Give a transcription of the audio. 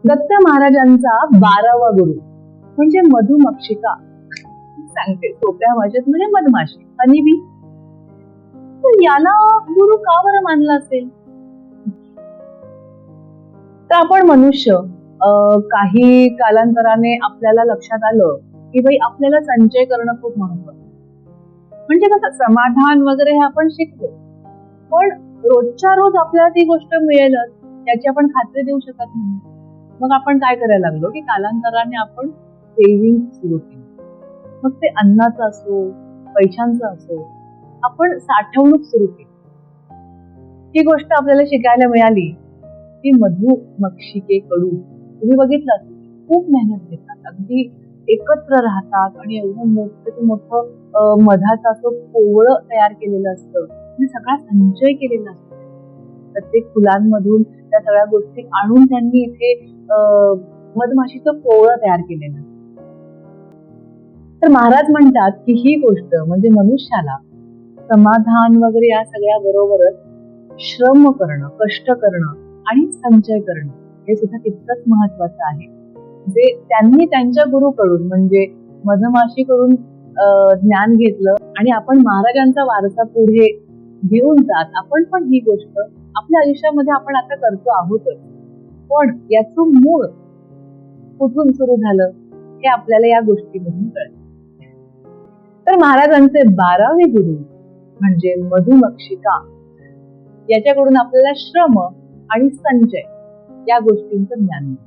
दत्त महाराजांचा 12वा गुरु म्हणजे मधुमक्षिका. सांगते सोप्या भाषेत म्हणजे मधमाशी, हनीबी. तर याला गुरु का बरं मानला असेल? तर आपण मनुष्य काही कालांतराने आपल्याला लक्षात आलं की बाई आपल्याला संचय करणं खूप महत्वाचं. म्हणजे कसं समाधान वगैरे हे आपण शिकतो, पण रोजच्या रोज आपल्याला ती गोष्ट मिळेलच याची आपण खात्री देऊ शकत नाही. मग आपण काय करायला लागलो की कालांतराने आपण सेव्हिंग सुरू केली. मग ते अन्नाचं असो, पैशांचं असो, आपण साठवणूक सुरू केली. ही गोष्ट आपल्याला शिकायला मिळाली की मधुमक्षिकेकडून. तुम्ही बघितलं खूप मेहनत घेतात, अगदी एकत्र राहतात आणि एवढं मोठं मधाचं असं पोवळं तयार केलेलं असतं आणि सगळा संचय केलेला असतो. प्रत्येक फुलांमधून त्या सगळ्या गोष्टी आणून त्यांनी इथे मधमाशीचं पोवळं तयार केलेलं. तर महाराज म्हणतात की ही गोष्ट म्हणजे मनुष्याला समाधान वगैरे या सगळ्या बरोबरच श्रम करणं, कष्ट करणं आणि संचय करणं हे सुद्धा तितकंच महत्वाचं आहे. जे त्यांनी त्यांच्या गुरुकडून म्हणजे मधमाशीकडून ज्ञान घेतलं आणि आपण महाराजांचा वारसा पुढे घेऊन जात आपण पण ही गोष्ट आपल्या आयुष्यामध्ये आपण आता करतो आहोतच. पण याचं मूळ कुठून सुरू झालं हे आपल्याला या गोष्टीमधून कळतं. तर महाराजांचे 12वे गुरु म्हणजे मधुमक्षिका, याच्याकडून आपल्याला श्रम आणि संचय या गोष्टींचं ज्ञान मिळतं.